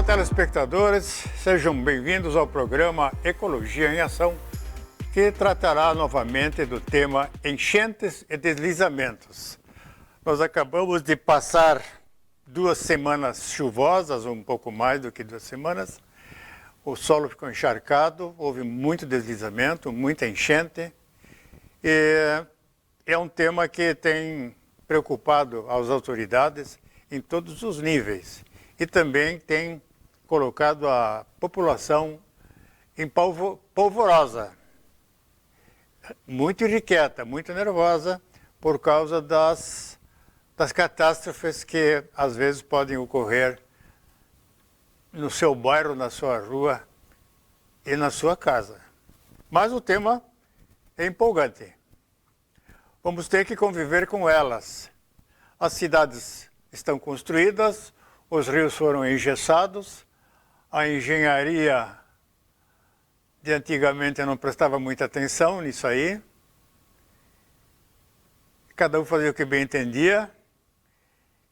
Olá, telespectadores, sejam bem-vindos ao programa Ecologia em Ação, que tratará novamente do tema enchentes e deslizamentos. Nós acabamos de passar 2 semanas chuvosas, um pouco mais do que 2 semanas. O solo ficou encharcado, houve muito deslizamento, muita enchente. E é um tema que tem preocupado as autoridades em todos os níveis. E também tem colocado a população em polvorosa, muito irrequieta, muito nervosa, por causa das catástrofes que às vezes podem ocorrer no seu bairro, na sua rua e na sua casa. Mas o tema é empolgante. Vamos ter que conviver com elas. As cidades estão construídas, os rios foram engessados, a engenharia de antigamente não prestava muita atenção nisso aí. Cada um fazia o que bem entendia.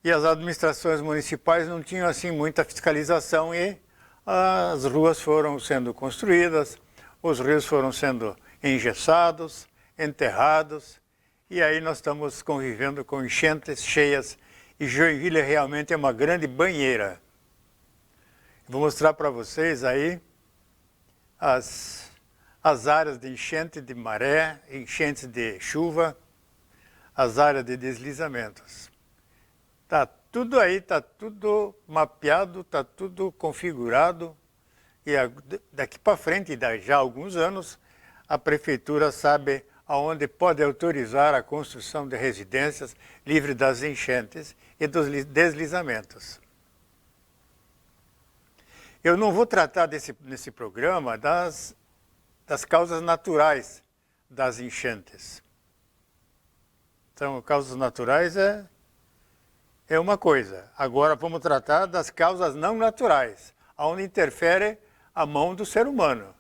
E as administrações municipais não tinham assim muita fiscalização e as ruas foram sendo construídas, os rios foram sendo engessados, enterrados, e aí nós estamos convivendo com enchentes cheias, e Joinville realmente é uma grande banheira. Vou mostrar para vocês aí as áreas de enchente de maré, enchentes de chuva, as áreas de deslizamentos. Está tudo aí, está tudo mapeado, está tudo configurado. E daqui para frente, já há alguns anos, a prefeitura sabe aonde pode autorizar a construção de residências livres das enchentes e dos deslizamentos. Eu não vou tratar nesse programa das causas naturais das enchentes. Então, causas naturais é uma coisa. Agora vamos tratar das causas não naturais, onde interfere a mão do ser humano.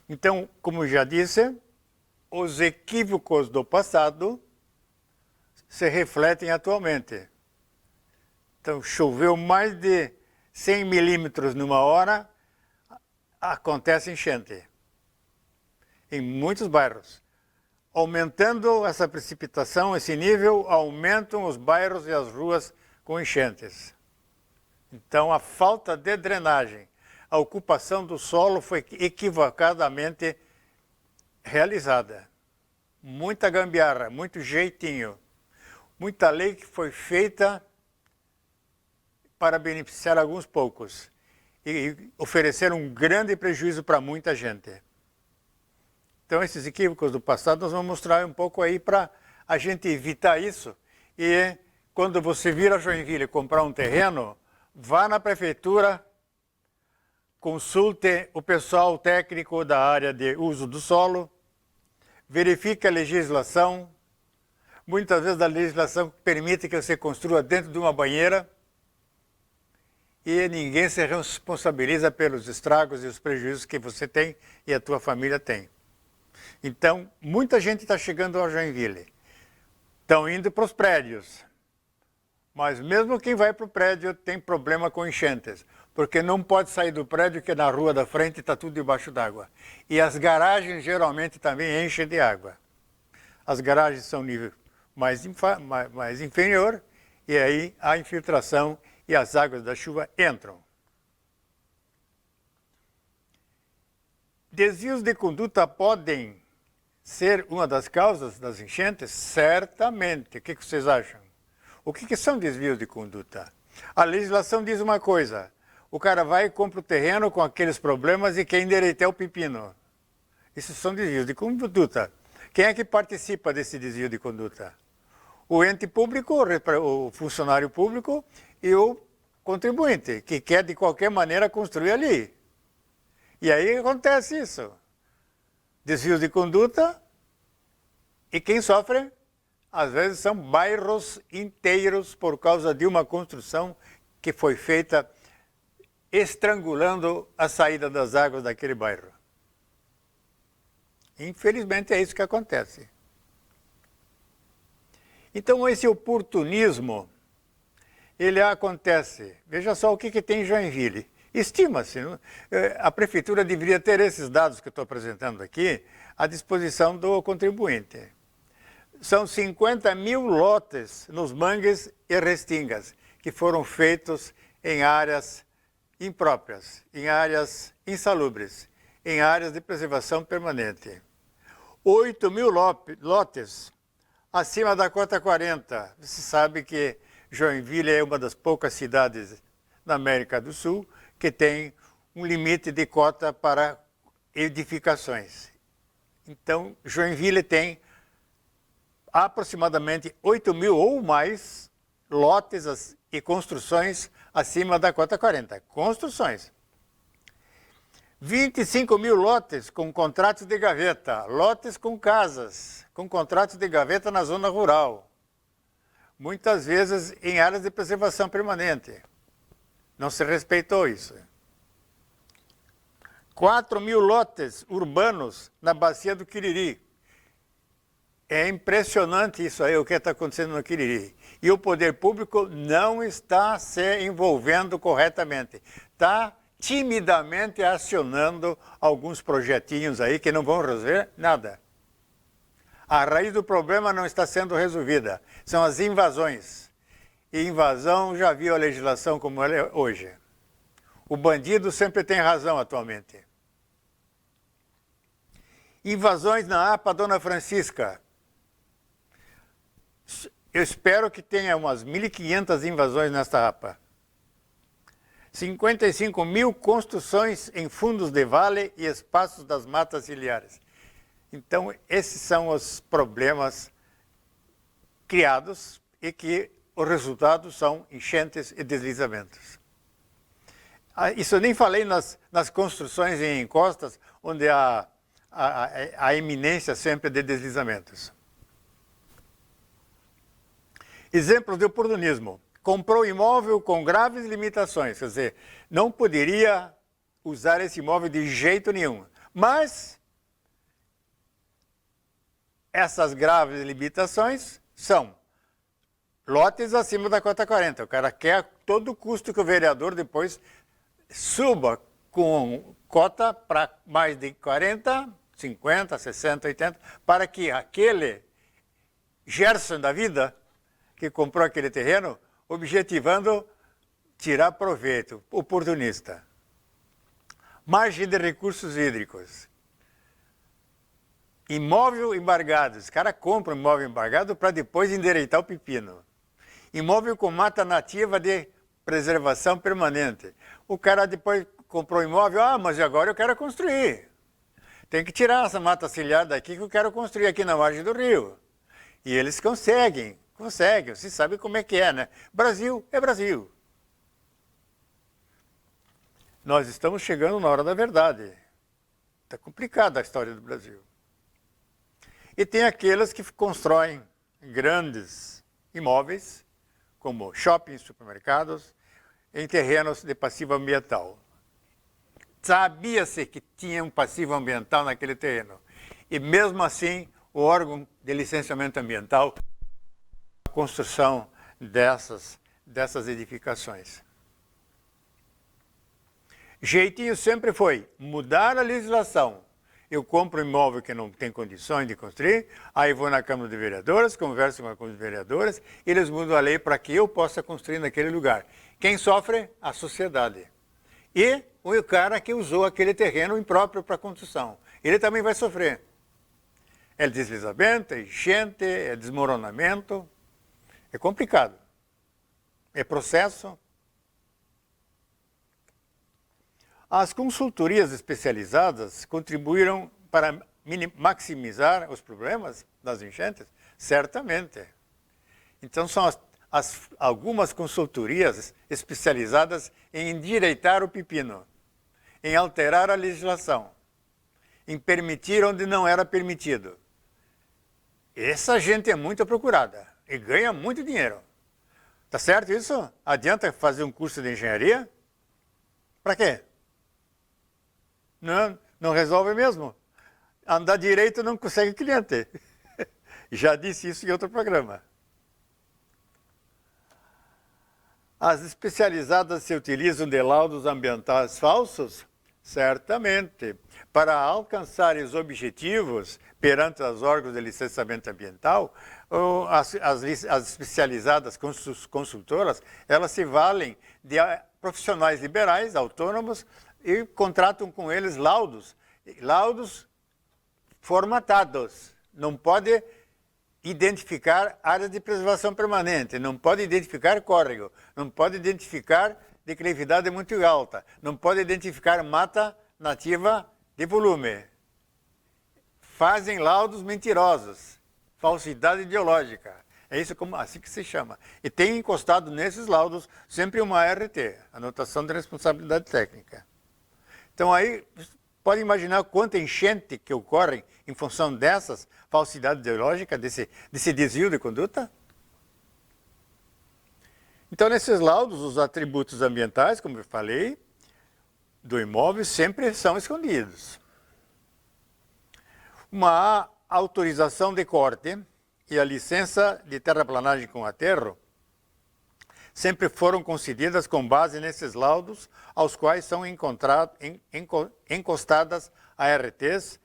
Então, como já disse, os equívocos do passado se refletem atualmente. Então, choveu mais de 100 milímetros numa hora, acontece enchente em muitos bairros. Aumentando essa precipitação, esse nível, aumentam os bairros e as ruas com enchentes. Então, a falta de drenagem, a ocupação do solo foi equivocadamente realizada. Muita gambiarra, muito jeitinho, muita lei que foi feita para beneficiar alguns poucos e oferecer um grande prejuízo para muita gente. Então, esses equívocos do passado nós vamos mostrar um pouco aí para a gente evitar isso. E quando você vir a Joinville comprar um terreno, vá na prefeitura, consulte o pessoal técnico da área de uso do solo, verifique a legislação. Muitas vezes a legislação permite que você construa dentro de uma banheira e ninguém se responsabiliza pelos estragos e os prejuízos que você tem e a tua família tem. Então, muita gente está chegando a Joinville, estão indo para os prédios, mas mesmo quem vai para o prédio tem problema com enchentes, porque não pode sair do prédio que na rua da frente está tudo debaixo d'água. E as garagens geralmente também enchem de água. As garagens são nível mais inferior e aí a infiltração e as águas da chuva entram. Desvios de conduta podem ser uma das causas das enchentes? Certamente. O que vocês acham? O que são desvios de conduta? A legislação diz uma coisa: o cara vai e compra o terreno com aqueles problemas e quer endireitar o pepino. Isso são desvios de conduta. Quem é que participa desse desvio de conduta? O ente público, o funcionário público e o contribuinte, que quer de qualquer maneira construir ali. E aí acontece isso. Desvios de conduta, e quem sofre, às vezes, são bairros inteiros por causa de uma construção que foi feita estrangulando a saída das águas daquele bairro. Infelizmente é isso que acontece. Então esse oportunismo, ele acontece. Veja só o que tem em Joinville. Estima-se, a prefeitura deveria ter esses dados que eu estou apresentando aqui à disposição do contribuinte. São 50 mil lotes nos mangues e restingas que foram feitos em áreas impróprias, em áreas insalubres, em áreas de preservação permanente. 8 mil lotes acima da cota 40. Você sabe que Joinville é uma das poucas cidades na América do Sul que tem um limite de cota para edificações. Então, Joinville tem aproximadamente 8 mil ou mais lotes e construções acima da cota 40. Construções. 25 mil lotes com contratos de gaveta, lotes com casas, com contratos de gaveta na zona rural. Muitas vezes em áreas de preservação permanente. Não se respeitou isso. 4 mil lotes urbanos na bacia do Quiriri. É impressionante isso aí, o que está acontecendo no Quiriri. E o poder público não está se envolvendo corretamente. Está timidamente acionando alguns projetinhos aí que não vão resolver nada. A raiz do problema não está sendo resolvida. São as invasões. E invasão já viu a legislação como ela é hoje. O bandido sempre tem razão atualmente. Invasões na APA Dona Francisca. Eu espero que tenha umas 1.500 invasões nesta APA. 55 mil construções em fundos de vale e espaços das matas ciliares. Então, esses são os problemas criados e que os resultados são enchentes e deslizamentos. Isso eu nem falei nas construções em encostas, onde há a iminência sempre de deslizamentos. Exemplos de oportunismo. Comprou imóvel com graves limitações, quer dizer, não poderia usar esse imóvel de jeito nenhum. Mas essas graves limitações são lotes acima da cota 40. O cara quer todo o custo que o vereador depois suba com cota para mais de 40, 50, 60, 80, para que aquele Gerson da vida que comprou aquele terreno, objetivando tirar proveito, oportunista. Margem de recursos hídricos. Imóvel embargado. Os caras compram imóvel embargado para depois endireitar o pepino. Imóvel com mata nativa de preservação permanente. O cara depois comprou imóvel, mas agora eu quero construir. Tem que tirar essa mata ciliar daqui que eu quero construir aqui na margem do rio. E eles conseguem, você sabe como é que é, né? Brasil é Brasil. Nós estamos chegando na hora da verdade. Está complicada a história do Brasil. E tem aqueles que constroem grandes imóveis, como shoppings, supermercados, em terrenos de passivo ambiental. Sabia-se que tinha um passivo ambiental naquele terreno. E mesmo assim, o órgão de licenciamento ambiental, a construção dessas edificações. Jeitinho sempre foi mudar a legislação. Eu compro um imóvel que não tem condições de construir, aí vou na Câmara de Vereadores, converso com os vereadores, eles mudam a lei para que eu possa construir naquele lugar. Quem sofre? A sociedade. E o cara que usou aquele terreno impróprio para construção. Ele também vai sofrer. É deslizamento, é enchente, é desmoronamento. É complicado. É processo. As consultorias especializadas contribuíram para maximizar os problemas das enchentes? Certamente. Então, são algumas consultorias especializadas em endireitar o pepino, em alterar a legislação, em permitir onde não era permitido. Essa gente é muito procurada e ganha muito dinheiro. Tá certo isso? Adianta fazer um curso de engenharia? Para quê? Não resolve mesmo. Andar direito não consegue cliente. Já disse isso em outro programa. As especializadas se utilizam de laudos ambientais falsos? Certamente. Para alcançar os objetivos perante os órgãos de licenciamento ambiental, as especializadas consultoras, elas se valem de profissionais liberais, autônomos, e contratam com eles laudos formatados. Não pode identificar áreas de preservação permanente, não pode identificar córrego, não pode identificar declividade muito alta, não pode identificar mata nativa de volume. Fazem laudos mentirosos, falsidade ideológica. É isso assim que se chama. E tem encostado nesses laudos sempre uma ART, anotação de responsabilidade técnica. Então aí pode imaginar quanta enchente que ocorre em função dessas falsidades ideológicas, desse desvio de conduta? Então, nesses laudos, os atributos ambientais, como eu falei, do imóvel sempre são escondidos. Uma autorização de corte e a licença de terraplanagem com aterro sempre foram concedidas com base nesses laudos, aos quais são encostadas ARTs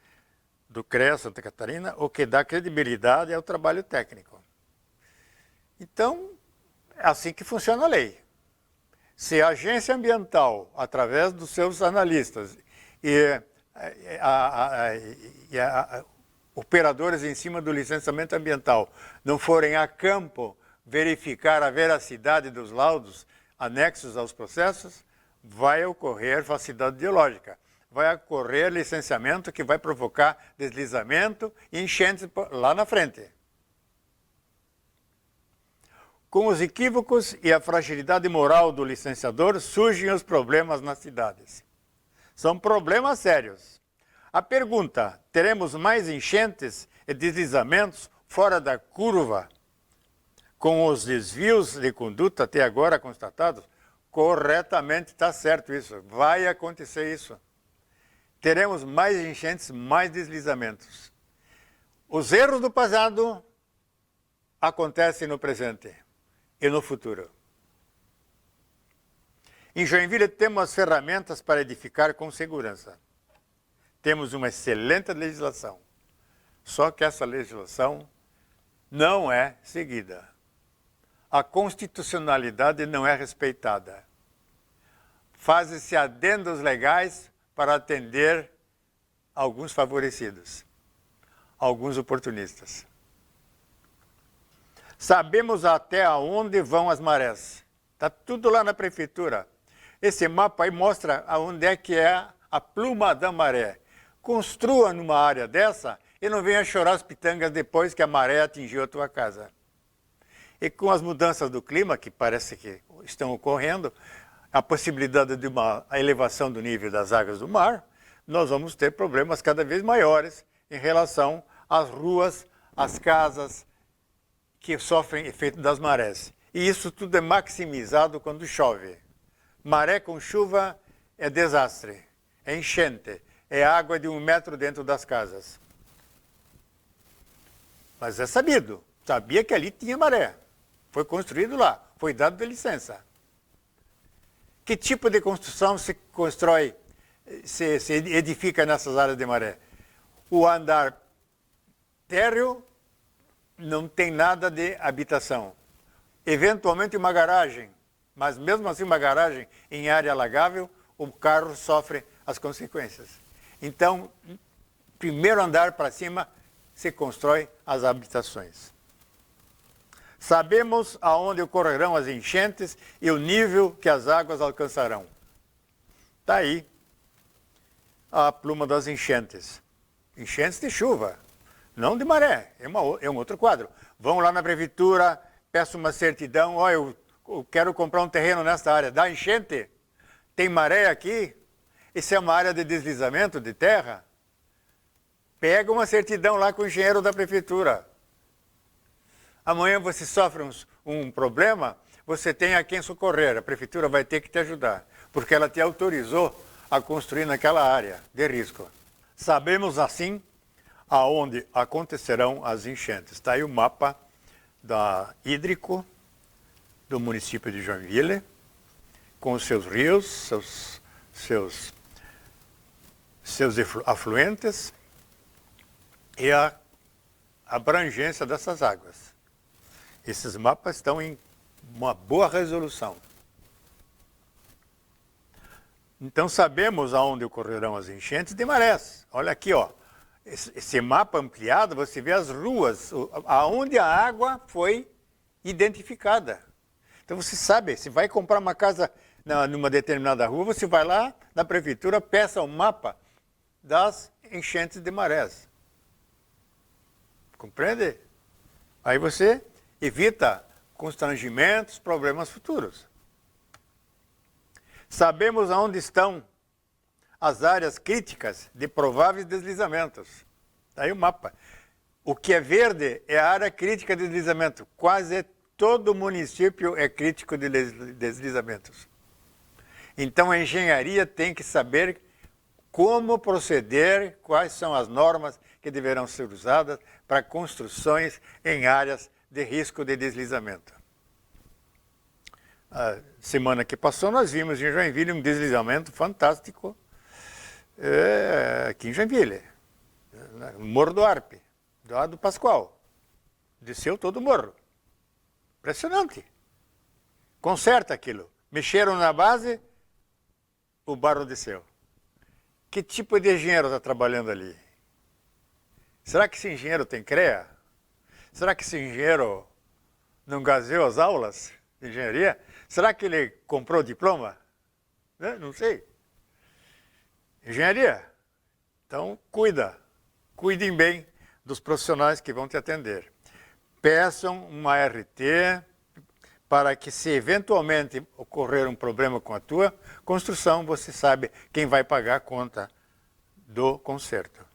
do CREA Santa Catarina, o que dá credibilidade ao trabalho técnico. Então, é assim que funciona a lei. Se a agência ambiental, através dos seus analistas e operadores em cima do licenciamento ambiental, não forem a campo verificar a veracidade dos laudos anexos aos processos, vai ocorrer falsidade ideológica. Vai ocorrer licenciamento que vai provocar deslizamento e enchentes lá na frente. Com os equívocos e a fragilidade moral do licenciador, surgem os problemas nas cidades. São problemas sérios. A pergunta: teremos mais enchentes e deslizamentos fora da curva com os desvios de conduta até agora constatados? Corretamente, está certo isso. Vai acontecer isso. Teremos mais enchentes, mais deslizamentos. Os erros do passado acontecem no presente e no futuro. Em Joinville temos as ferramentas para edificar com segurança. Temos uma excelente legislação. Só que essa legislação não é seguida. A constitucionalidade não é respeitada. Fazem-se adendos legais para atender alguns favorecidos, alguns oportunistas. Sabemos até onde vão as marés. Está tudo lá na prefeitura. Esse mapa aí mostra aonde é que é a pluma da maré. Construa numa área dessa e não venha chorar as pitangas depois que a maré atingiu a tua casa. E com as mudanças do clima, que parece que estão ocorrendo, a possibilidade de uma elevação do nível das águas do mar, nós vamos ter problemas cada vez maiores em relação às ruas, às casas que sofrem efeito das marés. E isso tudo é maximizado quando chove. Maré com chuva é desastre, é enchente, é água de 1 metro dentro das casas. Mas é sabido, sabia que ali tinha maré. Foi construído lá, foi dado de licença. Que tipo de construção se constrói, se edifica nessas áreas de maré? O andar térreo não tem nada de habitação. Eventualmente uma garagem, mas mesmo assim uma garagem em área alagável, o carro sofre as consequências. Então, primeiro andar para cima se constrói as habitações. Sabemos aonde ocorrerão as enchentes e o nível que as águas alcançarão. Está aí a pluma das enchentes. Enchentes de chuva, não de maré, é um outro quadro. Vão lá na prefeitura, peço uma certidão, ó, eu quero comprar um terreno nessa área, dá enchente? Tem maré aqui? Isso é uma área de deslizamento de terra? Pega uma certidão lá com o engenheiro da prefeitura. Amanhã você sofre um problema, você tem a quem socorrer, a prefeitura vai ter que te ajudar, porque ela te autorizou a construir naquela área de risco. Sabemos assim aonde acontecerão as enchentes. Está aí o mapa hídrico do município de Joinville, com os seus rios, seus afluentes e a abrangência dessas águas. Esses mapas estão em uma boa resolução. Então sabemos aonde ocorrerão as enchentes de marés. Olha aqui, ó. Esse mapa ampliado, você vê as ruas, aonde a água foi identificada. Então você sabe, se vai comprar uma casa numa determinada rua, você vai lá na prefeitura, peça o mapa das enchentes de marés. Compreende? Aí você evita constrangimentos, problemas futuros. Sabemos aonde estão as áreas críticas de prováveis deslizamentos. Está aí o mapa. O que é verde é a área crítica de deslizamento. Quase todo município é crítico de deslizamentos. Então a engenharia tem que saber como proceder, quais são as normas que deverão ser usadas para construções em áreas de risco de deslizamento. A semana que passou nós vimos em Joinville um deslizamento fantástico aqui em Joinville, no Morro do Arpe, do lado do Pascoal. Desceu todo o morro. Impressionante. Conserta aquilo. Mexeram na base, o barro desceu. Que tipo de engenheiro está trabalhando ali? Será que esse engenheiro tem CREA? Será que esse engenheiro não gazeou as aulas de engenharia? Será que ele comprou diploma? Não sei. Engenharia. Então, cuidem bem dos profissionais que vão te atender. Peçam uma RT para que, se eventualmente ocorrer um problema com a tua construção, você sabe quem vai pagar a conta do conserto.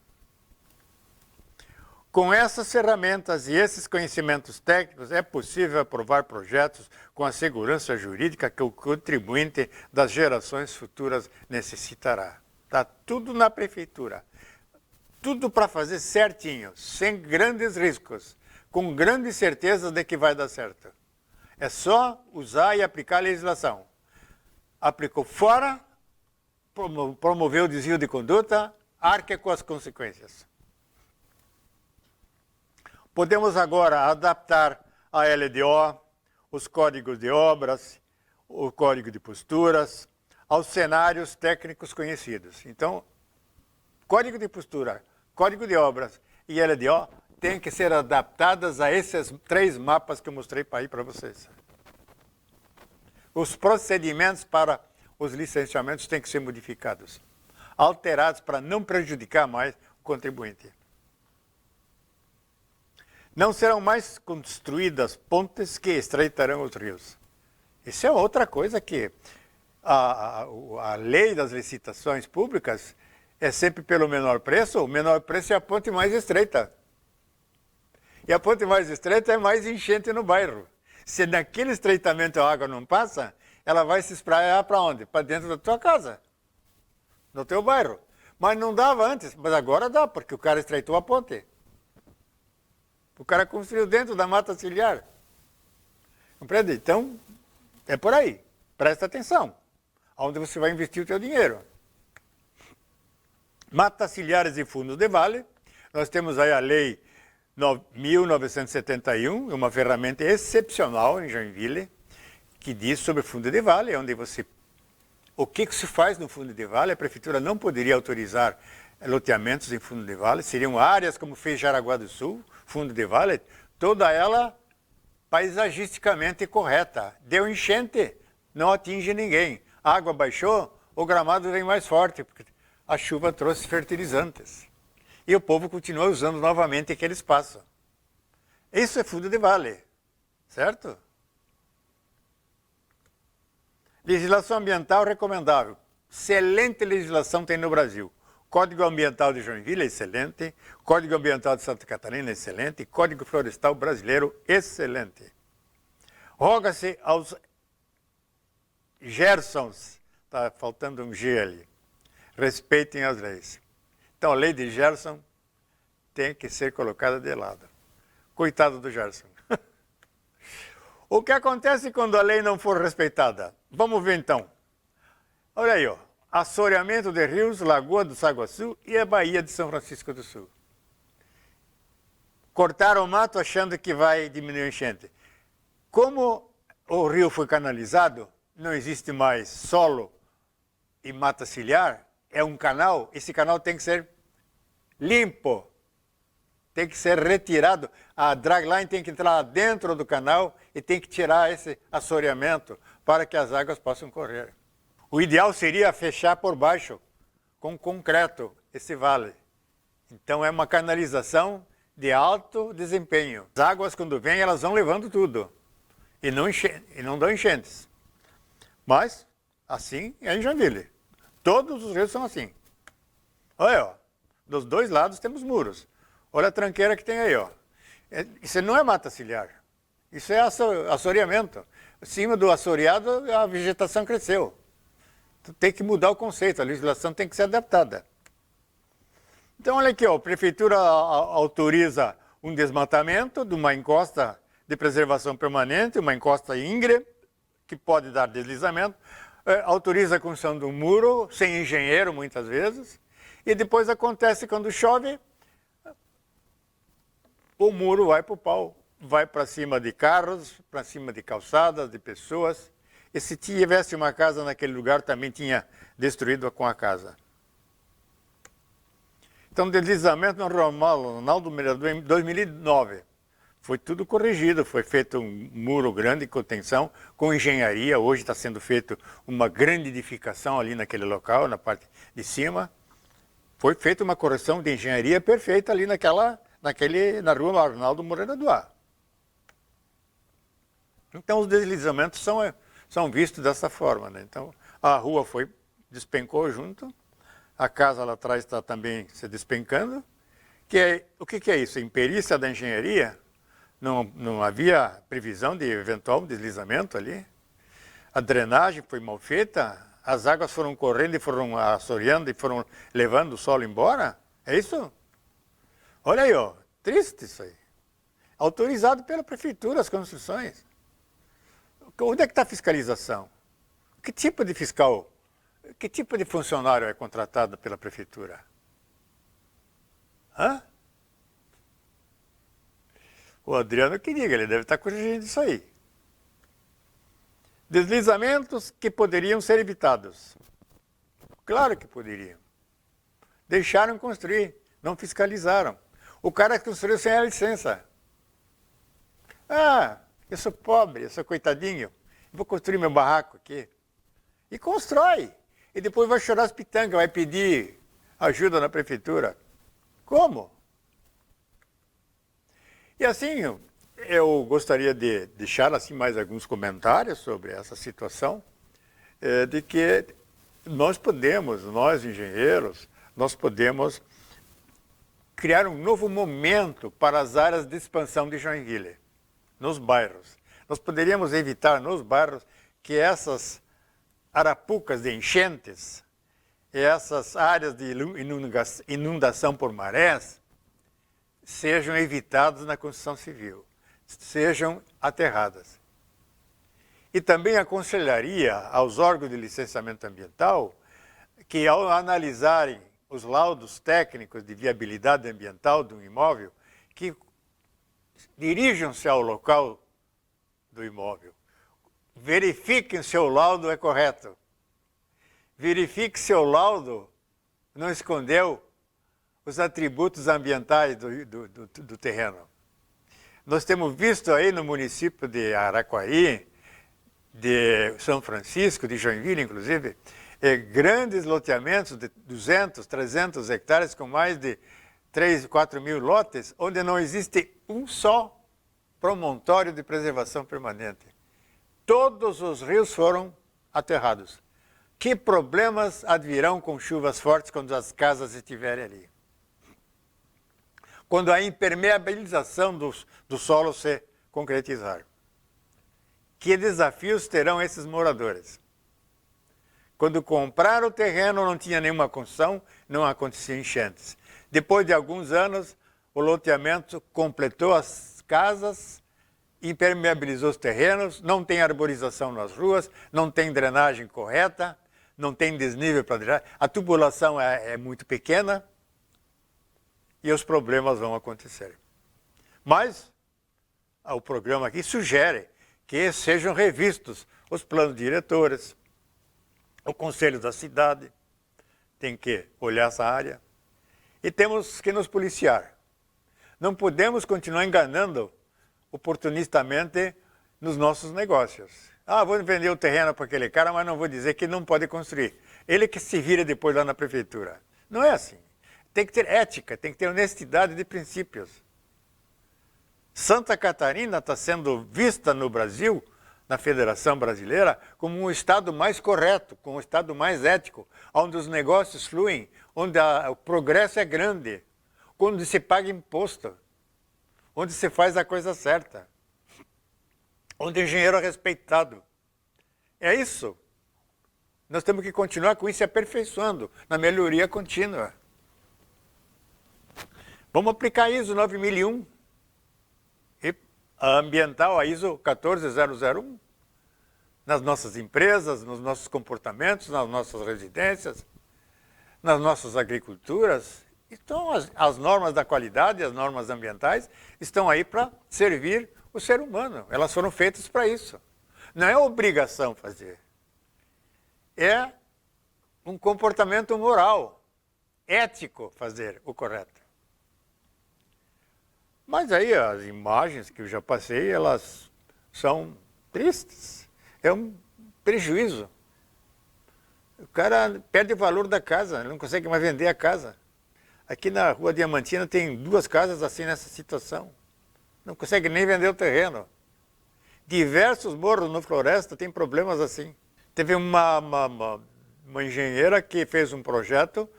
Com essas ferramentas e esses conhecimentos técnicos, é possível aprovar projetos com a segurança jurídica que o contribuinte das gerações futuras necessitará. Está tudo na prefeitura. Tudo para fazer certinho, sem grandes riscos, com grande certeza de que vai dar certo. É só usar e aplicar a legislação. Aplicou fora, promoveu o desvio de conduta, arque com as consequências. Podemos agora adaptar a LDO, os códigos de obras, o código de posturas, aos cenários técnicos conhecidos. Então, código de postura, código de obras e LDO têm que ser adaptadas a esses 3 mapas que eu mostrei para vocês. Os procedimentos para os licenciamentos têm que ser modificados, alterados para não prejudicar mais o contribuinte. Não serão mais construídas pontes que estreitarão os rios. Isso é outra coisa que a lei das licitações públicas é sempre pelo menor preço. O menor preço é a ponte mais estreita. E a ponte mais estreita é mais enchente no bairro. Se naquele estreitamento a água não passa, ela vai se espraiar para onde? Para dentro da tua casa, no teu bairro. Mas não dava antes, mas agora dá, porque o cara estreitou a ponte. O cara construiu dentro da mata ciliar. Compreende? Então, é por aí. Presta atenção. Onde você vai investir o teu dinheiro. Matas ciliares e fundos de vale. Nós temos aí a lei 1971, uma ferramenta excepcional em Joinville, que diz sobre fundo de vale, onde você... O que se faz no fundo de vale? A prefeitura não poderia autorizar loteamentos em fundo de vale, seriam áreas como fez Jaraguá do Sul, fundo de vale, toda ela paisagisticamente correta. Deu enchente, não atinge ninguém. A água baixou, o gramado vem mais forte, porque a chuva trouxe fertilizantes. E o povo continua usando novamente aquele espaço. Isso é fundo de vale, certo? Legislação ambiental recomendável. Excelente legislação tem no Brasil. Código Ambiental de Joinville é excelente, Código Ambiental de Santa Catarina é excelente, Código Florestal Brasileiro excelente. Roga-se aos Gersons, está faltando um G ali, respeitem as leis. Então a lei de Gerson tem que ser colocada de lado. Coitado do Gerson. O que acontece quando a lei não for respeitada? Vamos ver então. Olha aí, ó. Assoreamento de rios, Lagoa do Saguaçu e a Baía de São Francisco do Sul. Cortaram o mato achando que vai diminuir a enchente. Como o rio foi canalizado, não existe mais solo e mata ciliar, é um canal, esse canal tem que ser limpo, tem que ser retirado. A dragline tem que entrar dentro do canal e tem que tirar esse assoreamento para que as águas possam correr. O ideal seria fechar por baixo, com concreto, esse vale. Então é uma canalização de alto desempenho. As águas, quando vêm, elas vão levando tudo. E não dão enchentes. Mas, assim é em Joinville. Todos os rios são assim. Olha, ó, dos dois lados temos muros. Olha a tranqueira que tem aí, ó. Isso não é mata ciliar. Isso é assoreamento. Acima do assoreado, a vegetação cresceu. Tem que mudar o conceito, a legislação tem que ser adaptada. Então, olha aqui, ó, a prefeitura autoriza um desmatamento de uma encosta de preservação permanente, uma encosta íngreme, que pode dar deslizamento, autoriza a construção de um muro, sem engenheiro muitas vezes, e depois acontece quando chove, o muro vai para o pau, vai para cima de carros, para cima de calçadas, de pessoas. E se tivesse uma casa naquele lugar, também tinha destruído com a casa. Então, deslizamento normal do mirador em 2009. Foi tudo corrigido, foi feito um muro grande de contenção com engenharia. Hoje está sendo feito uma grande edificação ali naquele local, na parte de cima. Foi feita uma correção de engenharia perfeita ali na rua Arnaldo Moreira do Ar. Então, os deslizamentos são vistos dessa forma, né? Então, a rua despencou junto, a casa lá atrás está também se despencando. O que é isso? Imperícia da engenharia? Não havia previsão de eventual deslizamento ali. A drenagem foi mal feita, as águas foram correndo e foram assoreando e foram levando o solo embora. É isso? Olha aí, ó, triste isso aí. Autorizado pela prefeitura as construções. Onde é que está a fiscalização? Que tipo de fiscal, que tipo de funcionário é contratado pela prefeitura? Hã? O Adriano que diga, ele deve estar corrigindo isso aí. Deslizamentos que poderiam ser evitados. Claro que poderiam. Deixaram construir, não fiscalizaram. O cara construiu sem a licença. Ah, eu sou pobre, eu sou coitadinho, vou construir meu barraco aqui. E constrói. E depois vai chorar as pitangas, vai pedir ajuda na prefeitura. Como? E assim, eu gostaria de deixar assim mais alguns comentários sobre essa situação, de que nós engenheiros, nós podemos criar um novo momento para as áreas de expansão de Joinville, nos bairros. Nós poderíamos evitar nos bairros que essas arapucas de enchentes, essas áreas de inundação por marés, sejam evitadas na construção civil, sejam aterradas. E também aconselharia aos órgãos de licenciamento ambiental que, ao analisarem os laudos técnicos de viabilidade ambiental de um imóvel, que dirijam-se ao local do imóvel. Verifiquem se o laudo é correto. Verifique se o laudo não escondeu os atributos ambientais do terreno. Nós temos visto aí no município de Araquari, de São Francisco, de Joinville, inclusive, grandes loteamentos de 200, 300 hectares com mais de 3, 4 mil lotes, onde não existe um só promontório de preservação permanente. Todos os rios foram aterrados. Que problemas advirão com chuvas fortes quando as casas estiverem ali? Quando a impermeabilização do solo se concretizar. Que desafios terão esses moradores? Quando compraram o terreno, não tinha nenhuma construção, não acontecia enchentes. Depois de alguns anos, o loteamento completou as casas impermeabilizou os terrenos, não tem arborização nas ruas, não tem drenagem correta, não tem desnível para drenagem, a tubulação é muito pequena e os problemas vão acontecer. Mas o programa aqui sugere que sejam revistos os planos diretores, o conselho da cidade tem que olhar essa área e temos que nos policiar. Não podemos continuar enganando oportunistamente nos nossos negócios. Ah, vou vender o terreno para aquele cara, mas não vou dizer que não pode construir. Ele que se vira depois lá na prefeitura. Não é assim. Tem que ter ética, tem que ter honestidade de princípios. Santa Catarina está sendo vista no Brasil, na Federação Brasileira, como um estado mais correto, como um estado mais ético, onde os negócios fluem, onde o progresso é grande, onde se paga imposto, onde se faz a coisa certa, onde o engenheiro é respeitado. É isso. Nós temos que continuar com isso e aperfeiçoando, na melhoria contínua. Vamos aplicar a ISO 9001 e a ambiental, a ISO 14001, nas nossas empresas, nos nossos comportamentos, nas nossas residências, nas nossas agriculturas. Então, as normas da qualidade, as normas ambientais, estão aí para servir o ser humano. Elas foram feitas para isso. Não é obrigação fazer. É um comportamento moral, ético fazer o correto. Mas aí as imagens que eu já passei, elas são tristes. É um prejuízo. O cara perde o valor da casa, ele não consegue mais vender a casa. Aqui na Rua Diamantina tem 2 casas assim nessa situação. Não consegue nem vender o terreno. Diversos morros no Floresta têm problemas assim. Teve uma engenheira que fez um projeto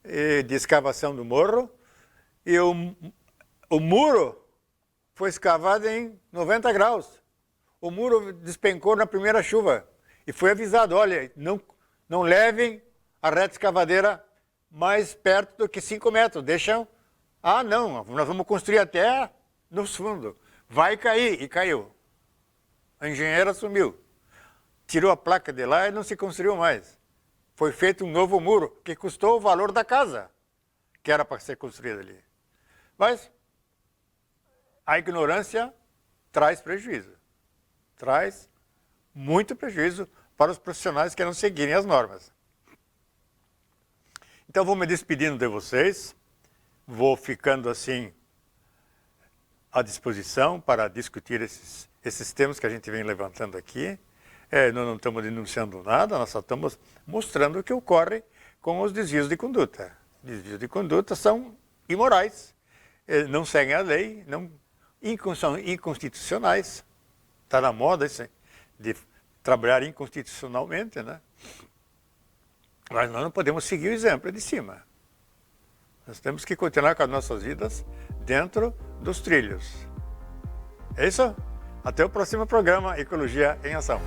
de escavação do morro e o muro foi escavado em 90 graus. O muro despencou na primeira chuva e foi avisado, olha, não levem a reta escavadeira mais perto do que 5 metros, deixam... Ah, não, nós vamos construir até no fundo. Vai cair, e caiu. A engenheira sumiu. Tirou a placa de lá e não se construiu mais. Foi feito um novo muro, que custou o valor da casa, que era para ser construída ali. Mas a ignorância traz prejuízo. Traz muito prejuízo para os profissionais que não seguirem as normas. Então vou me despedindo de vocês, vou ficando assim à disposição para discutir esses temas que a gente vem levantando aqui. Nós não estamos denunciando nada, nós só estamos mostrando o que ocorre com os desvios de conduta. Desvios de conduta são imorais, não seguem a lei, são inconstitucionais. Está na moda isso de trabalhar inconstitucionalmente, né? Mas nós não podemos seguir o exemplo de cima. Nós temos que continuar com as nossas vidas dentro dos trilhos. É isso? Até o próximo programa Ecologia em Ação.